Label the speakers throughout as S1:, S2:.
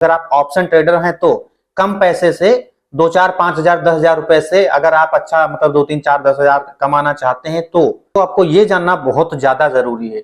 S1: अगर आप option trader हैं तो कम पैसे से 2-4-5 हजार 10 हजार रुपए से अगर आप अच्छा मतलब 2-3-4-10 हजार कमाना चाहते हैं तो आपको ये जानना बहुत ज्यादा जरूरी है।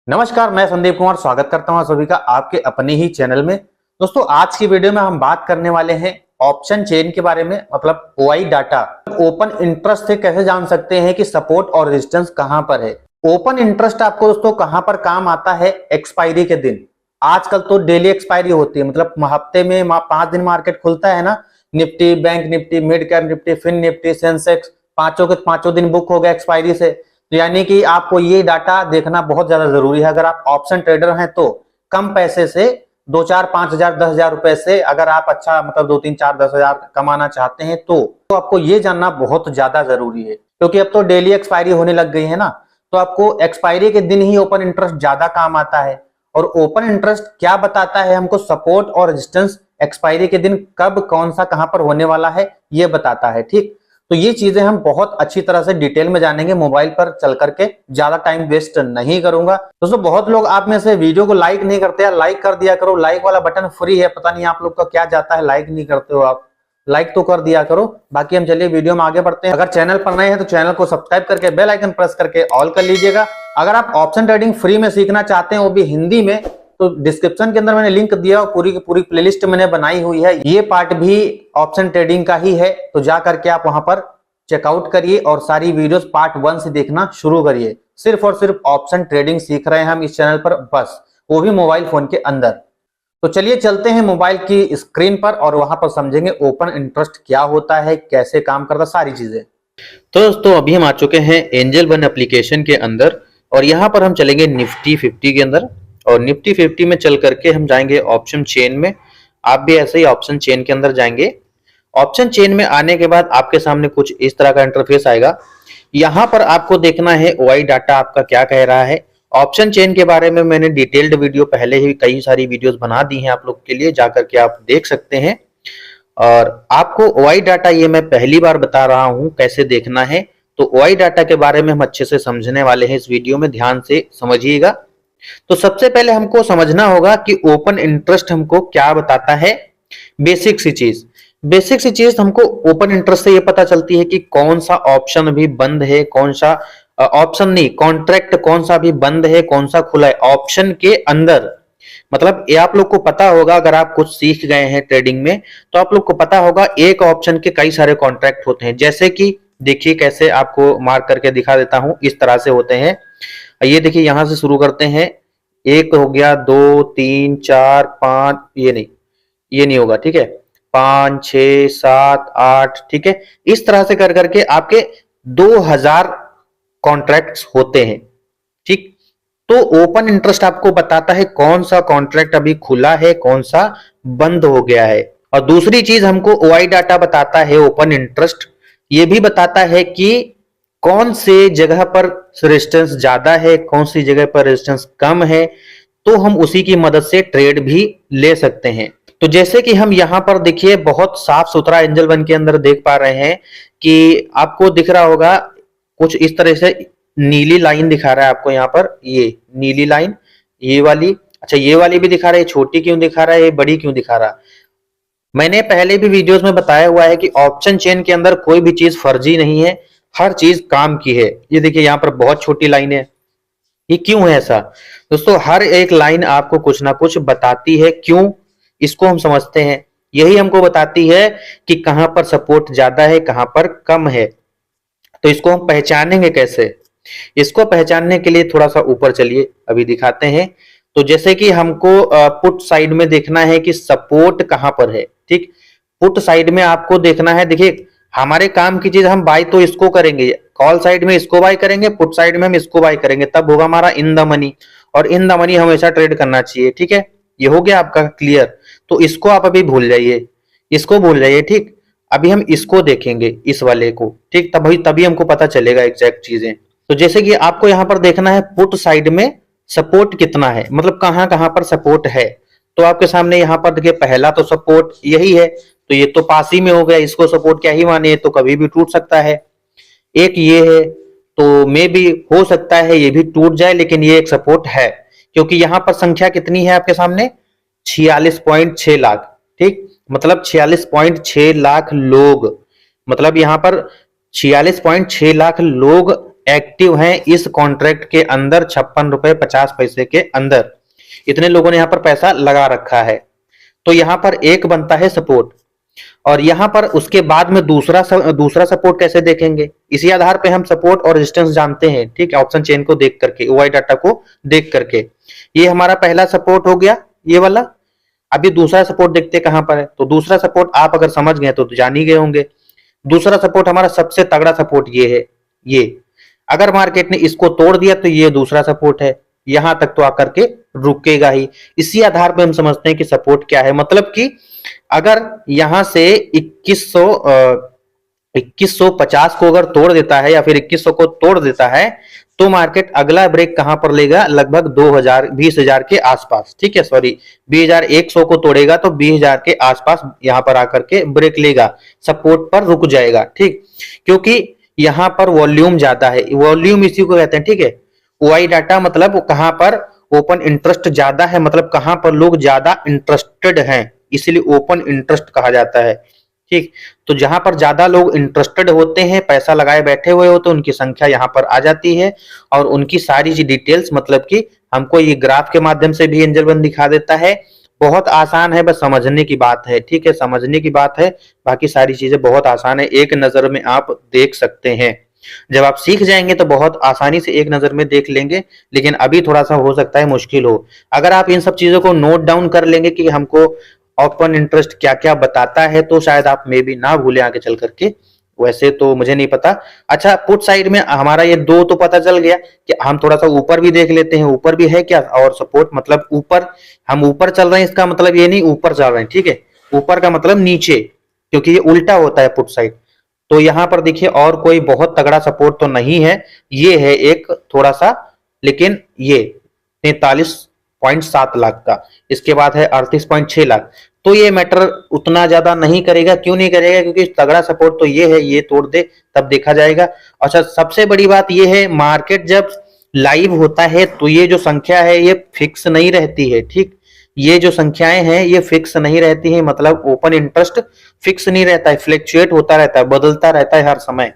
S1: नमस्कार, मैं संदीप कुमार स्वागत करता हूं सभी का आपके अपने ही चैनल में। दोस्तों, आज की वीडियो में हम बात करने वाले हैं ऑप्शन चेन के बारे में, मतलब ओआई डाटा। ओपन इंटरेस्ट से कैसे जान सकते हैं कि सपोर्ट और रेजिस्टेंस कहां पर है। ओपन इंटरेस्ट आपको दोस्तों कहां पर काम आता है? एक्सपायरी के दिन। आजकल तो डेली एक्सपायरी होती है, मतलब हफ्ते में 5 दिन मार्केट खुलता है ना। Nifty, bank Nifty, mid cap Nifty, fin Nifty, Sensex, पांचों के पांचों दिन बुक हो गए एक्सपायरी से। तो यानी कि आपको ये डाटा देखना बहुत ज्यादा जरूरी है। अगर आप ऑप्शन ट्रेडर हैं तो कम पैसे से 2-4-5 हजार 10 हजार रुपए से अगर आप अच्छा मतलब 2-3-4-10 हजार कमाना चाहते हैं तो आपको ये जानना बहुत ज्यादा जरूरी है, क्योंकि अब तो डेली एक्सपायरी होने लग गई है ना। तो आपको एक्सपायरी के दिन ही ओपन इंटरेस्ट ज्यादा काम आता है। और ओपन इंटरेस्ट क्या बताता है हमको? सपोर्ट और रेजिस्टेंस एक्सपायरी के दिन कब कौन सा कहां पर होने वाला है ये बताता है। ठीक, तो ये चीजें हम बहुत अच्छी तरह से डिटेल में जानेंगे मोबाइल पर चल करके। ज्यादा टाइम वेस्ट नहीं करूंगा। दोस्तों, बहुत लोग आप में से वीडियो को लाइक नहीं करते हैं, लाइक कर दिया करो। लाइक वाला बटन फ्री है, पता नहीं आप लोग का क्या जाता है, लाइक नहीं करते हो आप। लाइक तो कर दिया करो। बाकी हम चलिए वीडियो में आगे बढ़ते हैं। अगर चैनल पर नए हैं तो चैनल को सब्सक्राइब करके बेल आइकन प्रेस करके ऑल कर लीजिएगा। अगर आप ऑप्शन ट्रेडिंग फ्री में सीखना चाहते हैं, वो भी हिंदी में, तो डिस्क्रिप्शन के अंदर मैंने लिंक दिया और पूरी की पूरी प्लेलिस्ट मैंने बनाई हुई है। ये पार्ट भी ऑप्शन ट्रेडिंग का ही है, तो जा करके आप वहां पर चेकआउट करिए और सारी वीडियोस पार्ट 1 से देखना शुरू करिए। सिर्फ और सिर्फ ऑप्शन ट्रेडिंग सीख रहे हैं हम इस चैनल पर, बस, वो भी मोबाइल फोन के अंदर। तो चलिए चलते हैं मोबाइल की स्क्रीन पर और वहां पर समझेंगे ओपन इंटरेस्ट क्या होता है, कैसे काम करता, सारी चीजें।
S2: तो दोस्तों, अभी हम आ चुके हैं एंजल वन एप्लीकेशन के अंदर और यहाँ पर हम चलेंगे निफ्टी 50 के अंदर और निफ्टी 50 में चल करके हम जाएंगे ऑप्शन चेन में। आप भी ऐसे ही ऑप्शन चेन के अंदर जाएंगे। ऑप्शन चेन में आने के बाद आपके सामने कुछ इस तरह का इंटरफेस आएगा। यहाँ पर आपको देखना है ओआई डाटा आपका क्या कह रहा है। ऑप्शन चेन के बारे में मैंने डिटेल्ड वीडियो पहले ही कई सारी वीडियोस बना दी हैं आप लोग के लिए, जाकर के आप देख सकते हैं। और आपको ओआई डाटा ये मैं पहली बार बता रहा हूं कैसे देखना है, तो ओआई डाटा के बारे में हम अच्छे से समझने वाले हैं इस वीडियो में, ध्यान से समझिएगा। तो सबसे पहले हमको समझना होगा कि ओपन इंटरेस्ट हमको क्या बताता है। बेसिक सी चीज हमको ओपन इंटरेस्ट से ये पता चलती है कि कौन सा ऑप्शन अभी बंद है, कौन सा ऑप्शन नहीं, कॉन्ट्रैक्ट कौन सा भी बंद है, कौन सा खुला है ऑप्शन के अंदर। मतलब ये आप लोग को पता होगा, अगर आप कुछ सीख गए हैं ट्रेडिंग में तो आप लोग को पता होगा एक ऑप्शन के कई सारे कॉन्ट्रैक्ट होते हैं। जैसे कि देखिए, कैसे आपको मार्क करके दिखा देता हूं, इस तरह से होते हैं। ये देखिए, यहां से शुरू करते हैं। एक हो गया, 2 3 4 5, ये नहीं होगा, ठीक है। 5 6 7 8, ठीक है। इस तरह से कर करके आपके 2000 कॉन्ट्रैक्ट्स होते हैं, ठीक। तो ओपन इंटरेस्ट आपको बताता है कौन सा कॉन्ट्रैक्ट अभी खुला है, कौन सा बंद हो गया है। और दूसरी चीज हमको ओआई डाटा बताता है, ओपन इंटरेस्ट ये भी बताता है कि कौन से जगह पर रेजिस्टेंस ज्यादा है, कौन सी जगह पर रेजिस्टेंस कम है, तो हम उसी की मदद से ट्रेड भी ले सकते हैं। तो जैसे कि हम यहाँ पर देखिए बहुत साफ सुथरा एंजल वन के अंदर देख पा रहे हैं कि आपको दिख रहा होगा कुछ इस तरह से नीली लाइन दिखा रहा है आपको यहाँ पर, ये नीली लाइन, ये वाली, अच्छा ये वाली भी दिखा रहा है। छोटी क्यों दिखा रहा है, ये बड़ी क्यों दिखा रहा है? मैंने पहले भी वीडियोस में बताया हुआ है कि ऑप्शन चेन के अंदर कोई भी चीज फर्जी नहीं है, हर चीज काम की है। ये देखिए यहाँ पर बहुत छोटी लाइन है, ये क्यों है ऐसा? दोस्तों, हर एक लाइन आपको कुछ ना कुछ बताती है। क्यों? इसको हम समझते हैं। यही हमको बताती है कि कहां पर सपोर्ट ज्यादा है, कहां पर कम है। तो इसको हम पहचानेंगे कैसे? इसको पहचानने के लिए थोड़ा सा ऊपर चलिए, अभी दिखाते हैं। तो जैसे कि हमको पुट साइड में देखना है कि सपोर्ट कहां पर है, ठीक। पुट साइड में आपको देखना है, देखिए हमारे काम की चीज, हम बाय तो इसको करेंगे, कॉल साइड में इसको बाय करेंगे, पुट साइड में हम इसको बाय करेंगे, तब होगा हमारा इन द मनी। और इन द मनी हमेशा ट्रेड करना चाहिए, ठीक है। ये हो गया आपका क्लियर। तो इसको आप अभी भूल जाइए, इसको भूल जाइए, ठीक। अभी हम इसको देखेंगे, इस वाले को, ठीक। तभी हमको पता चलेगा एग्जैक्ट चीजें। तो जैसे कि आपको यहाँ पर देखना है पुट साइड में सपोर्ट कितना है, मतलब कहां कहां पर सपोर्ट है। तो आपके सामने यहाँ पर देखिए पहला तो सपोर्ट यही है, तो ये तो पास ही में हो गया, इसको सपोर्ट क्या ही माने, तो कभी भी टूट सकता है। एक ये है, तो मे भी हो सकता है ये भी टूट जाए, लेकिन ये एक सपोर्ट है, क्योंकि यहाँ पर संख्या कितनी है आपके सामने? 46.6 लाख, ठीक, मतलब 46.6 लाख लोग, मतलब यहाँ पर 46.6 लाख लोग एक्टिव हैं इस कॉन्ट्रैक्ट के अंदर 56 रुपए 50 पैसे के अंदर। इतने लोगों ने यहाँ पर पैसा लगा रखा है। तो यहाँ पर एक बनता है सपोर्ट, और यहाँ पर उसके बाद में दूसरा सपोर्ट कैसे देखेंगे, इसी आधार पे हम सपोर्ट और रेजिस्टेंस जानते हैं, ठीक है, ऑप्शन चेन को देख करके, ओआई डाटा को देख करके। ये हमारा पहला सपोर्ट हो गया, ये वाला। अभी दूसरा सपोर्ट देखते हैं कहां पर है। तो दूसरा सपोर्ट आप अगर समझ गए तो जान ही गए होंगे। दूसरा सपोर्ट हमारा सबसे तगड़ा सपोर्ट ये है, ये अगर मार्केट ने इसको तोड़ दिया तो ये दूसरा सपोर्ट है, यहां तक तो आकर के रुकेगा ही। इसी आधार पर हम समझते हैं कि सपोर्ट क्या है, मतलब कि अगर यहां से 2150 को अगर तोड़ देता है या फिर 2100 को तोड़ देता है तो मार्केट अगला ब्रेक कहां पर लेगा, लगभग 20,000 के आसपास, ठीक है, सॉरी 20,100 को तोड़ेगा तो 20,000 के आसपास यहां पर आकर के ब्रेक लेगा, सपोर्ट पर रुक जाएगा, ठीक, क्योंकि यहां पर वॉल्यूम ज्यादा है, वॉल्यूम इसी को कहते हैं, ठीक है। ओआई डाटा मतलब कहां पर ओपन इंटरेस्ट ज्यादा है, मतलब कहां पर लोग ज्यादा इंटरेस्टेड हैं, इसलिए ओपन इंटरेस्ट कहा जाता है, ठीक। तो जहां पर ज्यादा लोग इंटरेस्टेड होते हैं, पैसा लगाए बैठे हुए होते हैं, उनकी संख्या यहां पर आ जाती है और उनकी सारी डिटेल्स, मतलब कि हमको ये ग्राफ के माध्यम से भी एंजल वन दिखा देता है। बहुत आसान है, बस समझने की बात है, ठीक है, समझने की बात है, बाकी सारी चीजें बहुत आसान है, एक नजर में आप देख सकते हैं। जब आप सीख जाएंगे तो बहुत आसानी से एक नजर में देख लेंगे, लेकिन अभी थोड़ा सा हो सकता है मुश्किल हो। अगर आप इन सब चीजों को नोट डाउन कर लेंगे कि हमको ओपन इंटरेस्ट क्या क्या बताता है, तो शायद आप मे भी ना भूले आगे चल करके, वैसे तो मुझे नहीं पता। अच्छा, पुट साइड में हमारा ये दो तो पता चल गया कि हम थोड़ा सा ऊपर भी देख लेते हैं, ऊपर भी है क्या, और सपोर्ट मतलब ऊपर, हम ऊपर चल रहे हैं, इसका मतलब ये नहीं ऊपर चल रहे हैं, ठीक है, ऊपर का मतलब नीचे, क्योंकि ये उल्टा होता है पुट साइड। तो यहां पर देखिए और कोई बहुत तगड़ा सपोर्ट तो नहीं है, ये है एक थोड़ा सा, लेकिन ये 43.7 लाख का, इसके बाद है 38.6 लाख। तो ये मैटर उतना ज्यादा नहीं करेगा, क्यों नहीं करेगा, क्योंकि तगड़ा सपोर्ट तो ये है, ये तोड़ दे तब देखा जाएगा। अच्छा, सबसे बड़ी बात ये है, मार्केट जब लाइव होता है तो ये जो संख्या है ये फिक्स नहीं रहती है, ठीक, ये जो संख्याएं हैं ये फिक्स नहीं रहती है, मतलब ओपन इंटरेस्ट फिक्स नहीं रहता है, फ्लक्चुएट होता रहता है, बदलता रहता है हर समय,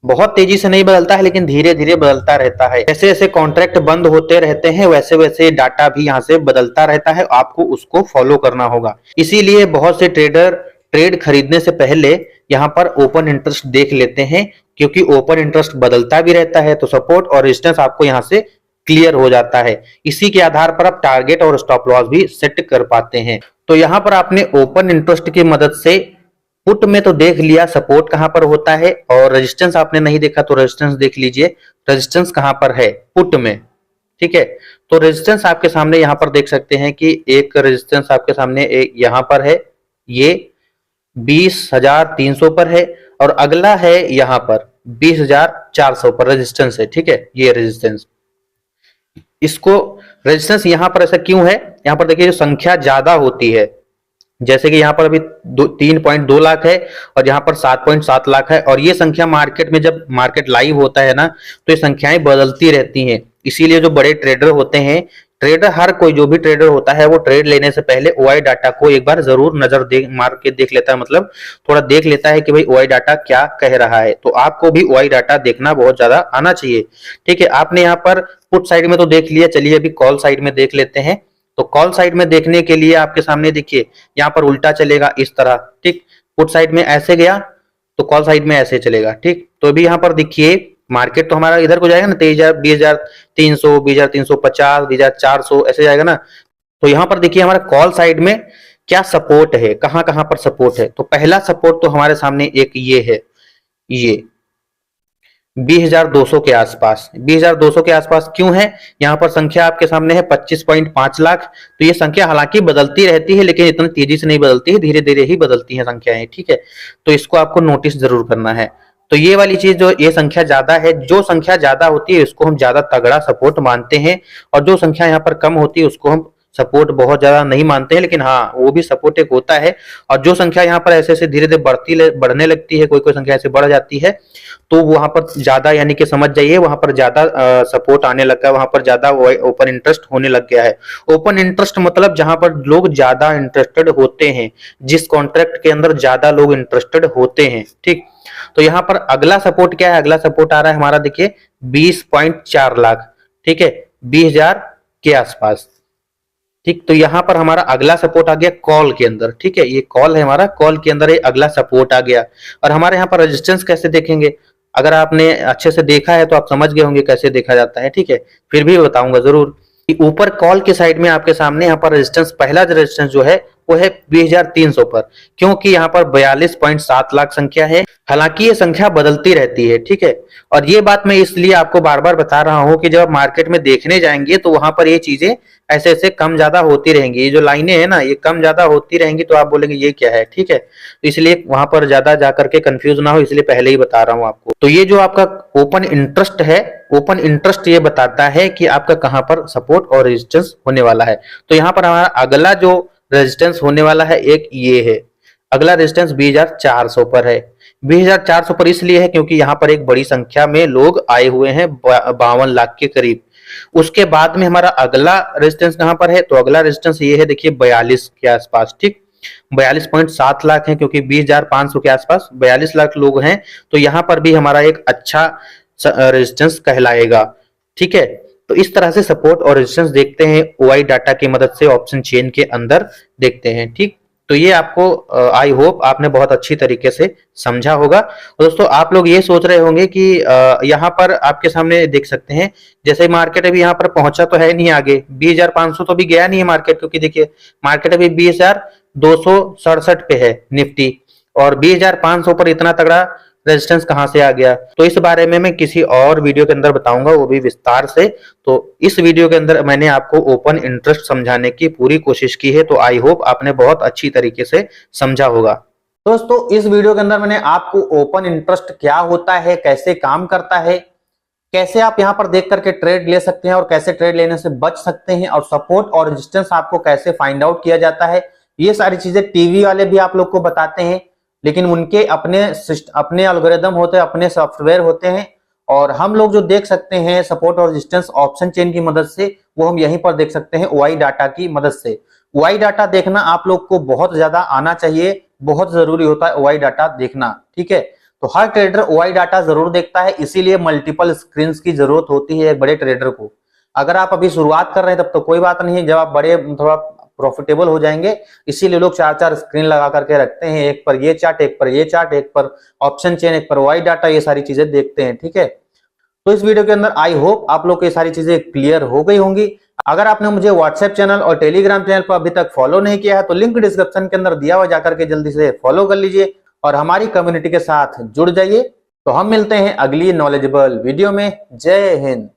S2: बहुत तेजी से नहीं बदलता है लेकिन धीरे धीरे बदलता रहता है। जैसे जैसे कॉन्ट्रैक्ट बंद होते रहते हैं वैसे वैसे डाटा भी यहाँ से बदलता रहता है, आपको उसको फॉलो करना होगा। इसीलिए बहुत से ट्रेडर ट्रेड खरीदने से पहले यहाँ पर ओपन इंटरेस्ट देख लेते हैं, क्योंकि ओपन इंटरेस्ट बदलता भी रहता है, तो सपोर्ट और रेजिस्टेंस आपको यहाँ से क्लियर हो जाता है। इसी के आधार पर आप टारगेट और स्टॉप लॉस भी सेट कर पाते हैं। तो यहाँ पर आपने ओपन इंटरेस्ट की मदद से पुट में तो देख लिया सपोर्ट कहां पर होता है, और रेजिस्टेंस आपने नहीं देखा तो रेजिस्टेंस देख लीजिए, रेजिस्टेंस कहां पर है पुट में, ठीक है। तो रेजिस्टेंस आपके सामने यहां पर देख सकते हैं कि एक रेजिस्टेंस आपके सामने एक यहां पर है, ये 20,300 पर है, और अगला है यहां पर 20,400 पर रेजिस्टेंस है, ठीक है, ये रेजिस्टेंस। इसको रेजिस्टेंस यहां पर ऐसा क्यों है, यहां पर देखिए जो संख्या ज्यादा होती है, जैसे कि यहाँ पर अभी 3.2 लाख है और यहाँ पर 7.7 लाख है, और ये संख्या मार्केट में जब मार्केट लाइव होता है ना तो ये संख्याएं बदलती रहती हैं। इसीलिए जो बड़े ट्रेडर होते हैं, ट्रेडर हर कोई जो भी ट्रेडर होता है वो ट्रेड लेने से पहले ओआई डाटा को एक बार जरूर नजर मार के देख लेता है, मतलब थोड़ा देख लेता है कि भाई ओआई डाटा क्या कह रहा है। तो आपको भी ओआई डाटा देखना बहुत ज्यादा आना चाहिए, ठीक है। आपने यहाँ पर पुट साइड में तो देख लिया, चलिए अभी कॉल साइड में देख लेते हैं। तो कॉल साइड में देखने के लिए आपके सामने देखिए यहाँ पर उल्टा चलेगा इस तरह, ठीक, पुट साइड में ऐसे गया तो कॉल साइड में ऐसे चलेगा, ठीक। तो अभी यहाँ पर देखिए मार्केट तो हमारा इधर को जाएगा ना, 23,000, 20,300, 20,350, 20,400 ऐसे जाएगा ना। तो यहाँ पर देखिए हमारा कॉल साइड में क्या सपोर्ट है, कहां कहां पर सपोर्ट है। तो पहला सपोर्ट तो हमारे सामने एक ये है, ये 20,200 के आसपास, 20,200 के आसपास क्यों है, यहाँ पर संख्या आपके सामने है 25.5 लाख। तो ये संख्या हालांकि बदलती रहती है लेकिन इतनी तेजी से नहीं बदलती है, धीरे धीरे ही बदलती है संख्याएं, ठीक है। तो इसको आपको नोटिस जरूर करना है। तो ये वाली चीज जो ये संख्या ज्यादा है, जो संख्या ज्यादा होती है उसको हम ज्यादा तगड़ा सपोर्ट मानते हैं, और जो संख्या यहाँ पर कम होती है उसको हम सपोर्ट बहुत ज्यादा नहीं मानते हैं, लेकिन हाँ वो भी सपोर्ट एक होता है। और जो संख्या यहाँ पर ऐसे ऐसे धीरे धीरे बढ़ने लगती है, कोई कोई संख्या ऐसे बढ़ जाती है, तो वहां पर ज्यादा यानी कि समझ जाइए वहां पर ज्यादा सपोर्ट आने लगा है, वहां पर ज्यादा ओपन इंटरेस्ट होने लग गया है। ओपन इंटरेस्ट मतलब जहां पर लोग ज्यादा इंटरेस्टेड होते हैं, जिस कॉन्ट्रैक्ट के अंदर ज्यादा लोग इंटरेस्टेड होते हैं, ठीक। तो यहाँ पर अगला सपोर्ट क्या है, अगला सपोर्ट आ रहा है हमारा, देखिए 20.4 लाख, ठीक है, 20,000 के आसपास, ठीक। तो यहाँ पर हमारा अगला सपोर्ट आ गया कॉल के अंदर, ठीक है, ये कॉल है हमारा, कॉल के अंदर ये अगला सपोर्ट आ गया। और हमारे यहाँ पर रेजिस्टेंस कैसे देखेंगे, अगर आपने अच्छे से देखा है तो आप समझ गए होंगे कैसे देखा जाता है, ठीक है, फिर भी बताऊंगा जरूर। ऊपर कॉल के साइड में आपके सामने यहाँ पर रेजिस्टेंस, पहला रेजिस्टेंस जो है वो है 20,300 पर, क्योंकि यहाँ पर 42.7 लाख संख्या है। हालांकि ये संख्या बदलती रहती है, ठीक है। और ये बात मैं इसलिए आपको बार बार बता रहा हूं कि जब आप मार्केट में देखने जाएंगे तो वहां पर ये चीजें ऐसे ऐसे कम ज्यादा होती रहेंगी, ये जो लाइनें हैं ना ये कम ज्यादा होती रहेंगी, तो आप बोलेंगे ये क्या है, ठीक है। तो इसलिए वहां पर ज्यादा जाकर के कंफ्यूज ना हो, इसलिए पहले ही बता रहा हूं आपको। तो ये जो आपका ओपन इंटरेस्ट है, ओपन इंटरेस्ट ये बताता है कि आपका कहां पर सपोर्ट और रेजिस्टेंस होने वाला है। तो यहाँ पर हमारा अगला जो रेजिस्टेंस होने वाला है एक ये है, अगला रेजिस्टेंस 20,400 पर है। 20,400 पर इसलिए है क्योंकि यहाँ पर एक बड़ी संख्या में लोग आए हुए हैं, 52 लाख के करीब। उसके बाद में हमारा अगला रेजिस्टेंस कहां पर है, तो अगला रेजिस्टेंस ये है, देखिए 42 के आसपास, ठीक, 42.7 लाख है, क्योंकि 20,500 के आसपास 42 लाख लोग हैं, तो यहाँ पर भी हमारा एक अच्छा रेजिस्टेंस कहलाएगा, ठीक है। तो इस तरह से सपोर्ट और रेजिस्टेंस देखते हैं ओआई डाटा की मदद से, ऑप्शन चेन के अंदर देखते हैं, ठीक। तो ये आपको आई होप आपने बहुत अच्छी तरीके से समझा होगा। दोस्तों आप लोग ये सोच रहे होंगे कि यहाँ पर आपके सामने देख सकते हैं, जैसे मार्केट अभी यहाँ पर पहुंचा तो है नहीं आगे, 20,500 तो अभी गया नहीं है मार्केट, क्योंकि देखिए मार्केट अभी 20,267 पे है निफ्टी, और 20,500 पर इतना तगड़ा रेजिस्टेंस कहां से आ गया, तो इस बारे में मैं किसी और वीडियो के अंदर बताऊंगा, वो भी विस्तार से। तो इस वीडियो के अंदर मैंने आपको ओपन इंटरेस्ट समझाने की पूरी कोशिश की है, तो आई होप आपने बहुत अच्छी तरीके से समझा होगा।
S1: दोस्तों इस वीडियो के अंदर मैंने आपको ओपन इंटरेस्ट क्या होता है, कैसे काम करता है, कैसे आप यहां पर देख करके ट्रेड ले सकते हैं और कैसे ट्रेड लेने से बच सकते हैं, और सपोर्ट और रेजिस्टेंस आपको कैसे फाइंड आउट किया जाता है, ये सारी चीजें टीवी वाले भी आप लोग को बताते हैं, लेकिन उनके अपने एल्गोरिदम होते हैं, अपने सॉफ्टवेयर होते हैं, और हम लोग जो देख सकते हैं सपोर्ट और रेजिस्टेंस ऑप्शन चेन की मदद से, वो हम यहीं पर देख सकते हैं ओआई डाटा की मदद से। ओआई डाटा देखना आप लोग को बहुत ज्यादा आना चाहिए, बहुत जरूरी होता है ओआई डाटा देखना, ठीक है। तो हर ट्रेडर ओआई डाटा जरूर देखता है, इसीलिए मल्टीपल स्क्रीन की जरूरत होती है एक बड़े ट्रेडर को। अगर आप अभी शुरुआत कर रहे हैं तब तो कोई बात नहीं है, जब आप बड़े थोड़ा प्रॉफिटेबल हो जाएंगे, इसीलिए लोग 4-4 स्क्रीन लगा करके रखते हैं, एक पर ये चार्ट, एक पर ये चार्ट, एक पर ऑप्शन चेन, एक पर ओआई डाटा, ये सारी चीजें देखते हैं, ठीक है। तो इस वीडियो के अंदर आई होप आप लोग को ये सारी चीजें क्लियर हो गई होंगी। अगर आपने मुझे व्हाट्सएप चैनल और टेलीग्राम चैनल पर अभी तक फॉलो नहीं किया है तो लिंक डिस्क्रिप्शन के अंदर दिया हुआ, जाकर के जल्दी से फॉलो कर लीजिए और हमारी कम्युनिटी के साथ जुड़ जाइए। तो हम मिलते हैं अगली नॉलेजेबल वीडियो में। जय हिंद।